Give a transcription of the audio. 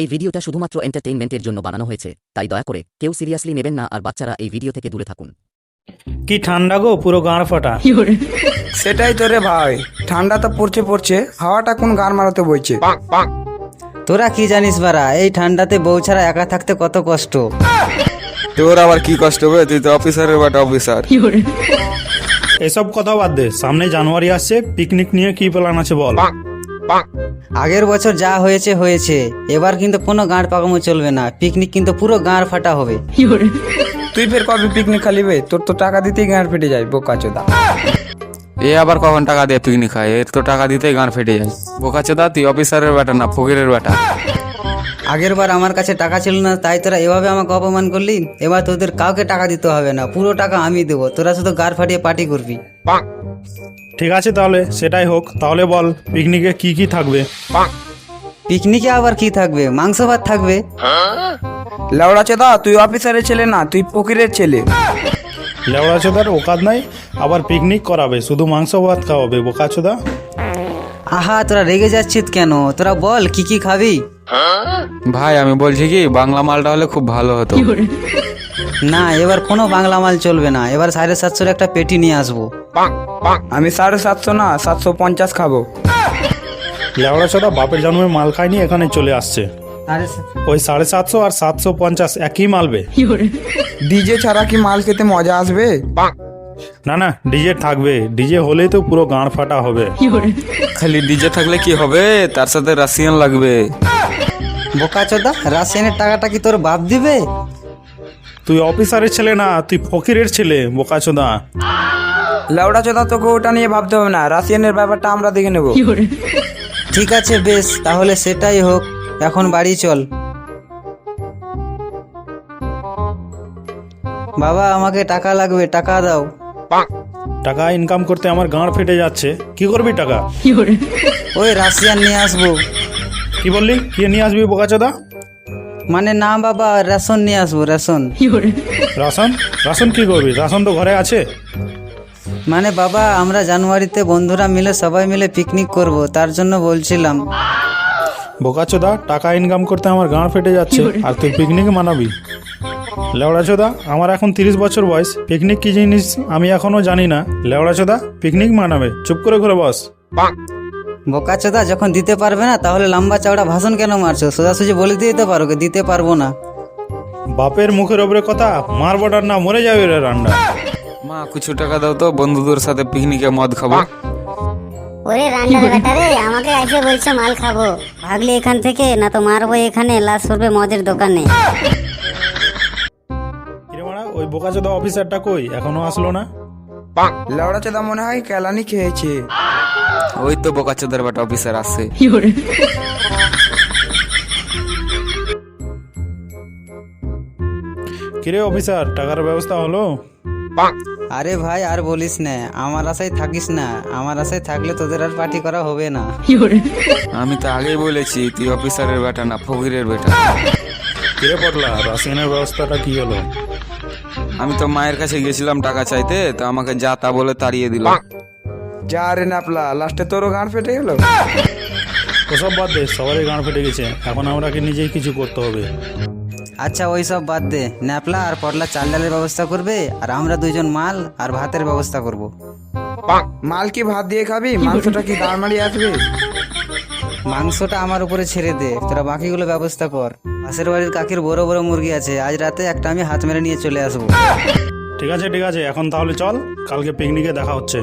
এই ভিডিওটা শুধুমাত্র এন্টারটেইনমেন্টের জন্য বানানো হয়েছে, তাই দয়া করে কেউ সিরিয়াসলি নেবেন না আর বাচ্চারা এই ভিডিও থেকে দূরে থাকুন। কি ঠান্ডা গো, পুরো গাঁড় ফাটা। সেটাই তো রে ভাই, ঠান্ডা তো পড়ছে, হাওয়াটা কোন গান মারাতে বইছে। তোরা কি জানিস বারা, এই ঠান্ডাতে বউ ছাড়া একা থাকতে কত কষ্ট। তোর আবার কি কষ্ট হবে, তুই তো অফিসারের বাটা অফিসার। এসব কথা বাদ দে, সামনে জানুয়ারি আসছে, পিকনিক নিয়ে কি প্ল্যান আছে বল। আগের বছর যা হয়েছে হয়েছে, এবার কিন্তু কোনো গাঁড় পাকামো চলবে না, পিকনিক কিন্তু পুরো গাঁড় ফাটা হবে। তুই ফের কবে পিকনিক খালিবে? তোর তো টাকা দিতেই গাঁড় ফেটে যায় বোকাচোদা। এ আবার কখন টাকা দিয়ে পিকনিক খায়? এর তো টাকা দিতেই গান ফেটে যায়। বোকাচোদা, তুই অফিসারের বেটা না ফকিরের বেটা। আগের বার আমার কাছে টাকা ছিল না, তাই তোরা এভাবে আমাকে অপমান করলি। এবার তোদের কাউকে টাকা দিতে হবে না, পুরো টাকা আমি দেবো, তোরা শুধু গাঁড় ফাটিয়ে পার্টি করবি। ঠিক আছে তাহলে সেটাই হোক। তাহলে বল পিকনিকে কি কি থাকবে? পিকনিকে আবার কি থাকবে? মাংস ভাত থাকবে। লেওড়া চোদা, তুই অফিসারের ছেলে না, তুই ফকিরের ছেলে। লেওড়া চোদার ওকাদ নাই, আবার পিকনিক করাবে, শুধু মাংস ভাত খাওয়াবে বোকা চোদা। আহা, তোরা রেগে যাচ্ছিস কেন? তোরা বল কি কি খাবি? ভাই আমি বলছি কি, বাংলা মালটা হলে খুব ভালো হতো। না, এবার কোনো বাংলা মাল চলবে না, এবার 750 একটা পেটি নিয়ে আসবো। আমি 750 না 750 খাবো। লেওড়া চোদা বাপের জন্মে মাল খায়নি, এখানে চলে আসছে। ওই 750 আর 750 একই মালবে। ডিজে ছাড়া কি মাল খেতে মজা আসবে? না না, ডিজে থাকবে, ডিজে হলেই তো পুরো গাঁড় ফাটা হবে। খালি ডিজে থাকলে কি হবে, তার সাথে রাশিয়ান লাগবে। বোকাচোদা, রাশিয়ানের টাকাটা কি তোর বাপ দিবে? তুই অফিসারের ছেলে না, তুই ফকিরের ছেলে বোকা চোদা। লেওড়া চোদা, তোকে ওটা নিয়ে ভাবতে হবে না, রাশিয়ানের ব্যাপারটা আমরা দেখে নেবো। ঠিক আছে বেশ, তাহলে সেটাই হোক, এখন বাড়ি চল। বাবা, আমাকে টাকা লাগবে, টাকা দাও। টাকা ইনকাম করতে আমার গাঁড় ফেটে যাচ্ছে, কি করবি টাকা? ওই রাশিয়ান নিয়ে আসবো। কি বললি, কি নিয়ে আসবি বোকা চোদা? মানে না বাবা, রেশন নিয়ে আসবো, রেশন। রাশন? রাশন কি করবি? রাশন তো ঘরে আছে। মানে বাবা, আমরা জানুয়ারিতে বন্ধুরা মিলে সবাই মিলে পিকনিক করব, তার জন্য বলছিলাম। বোকাচোদা, টাকা ইনকাম করতে আমার গাঁড় ফেটে যাচ্ছে আর তুই পিকনিক মানাবি? লেওড়াচোদা, আমার এখন 30 বছর বয়স, পিকনিক কি জিনিস আমি এখনো জানি না। লেওড়াচোদা পিকনিক মানাবে, চুপ করে ঘরে বস। বোকাচোদা, যখন দিতে পারবে না তাহলে লম্বা চওড়া ভাষণ কেন মারছো? সোজাসুজি বলে দিতে পারো, দিতে পারবো না। বাপের মুখের ওপরে কথা, মারবটার না মরে যাবে রে রান্না। মা কিছু টাকা দাও তো, বন্ধুদের সাথে পিকনিকে মদ খাবো। ওরে রান্নার বেটা রে, আমাকে এসে বলছে মাল খাবো, ভাগলি এখান থেকে, না তো মারবো এখানে, লাশ করবে মদের দোকানে। কিরে মারা, ওই বোকাচোদা অফিসারটা কই, এখনো আসলো না? লেওড়া চোদা মনে হয় কেলানি খেয়েছে। ওই তো বোকাচোদার বাটা অফিসার আসছে। কিরে অফিসার, টাকার ব্যবস্থা হলো? আরে ভাই, আর বলিস না, আমার আশায় থাকিস না, আমার আশায় থাকলে তোদের আর পার্টি করা হবে না। আমি তো আগেই বলেছি, তুই অফিসারের বেটা না ফকিরের বেটা। কিরে পটলা, রাশিয়ানের ব্যবস্থাটা কি হলো? আমি তো মায়ের কাছে গেছিলাম টাকা চাইতে, তো আমাকে যা তা বলে তাড়িয়ে দিল। যা রে নাপলা, লাস্টে তোরও গাঁড় ফেটে গেল। ওসব বাদ দে, সবারই গাঁড় ফেটে গেছে, এখন আমরাকে নিজেই কিছু করতে হবে। আচ্ছা ওই সব বাদ দে, ন্যাপলা আর পটলা চাল ডালের ব্যবস্থা করবে, আর আমরা দুইজন মাল আর ভাতের ব্যবস্থা করব। মাল কি ভাত দিয়ে খাবি? মাংসটা কি দাঁড় মারিয়ে আসবে? মাংসটা আমার উপরে ছেড়ে দে, তোরা বাকিগুলো ব্যবস্থা কর। পাশের বাড়ির কাকির বড় বড় মুরগি আছে, আজ রাতে একটা আমি হাত মেরে নিয়ে চলে আসবো। ঠিক আছে ঠিক আছে, এখন তাহলে চল, কালকে পিকনিকে দেখা হচ্ছে।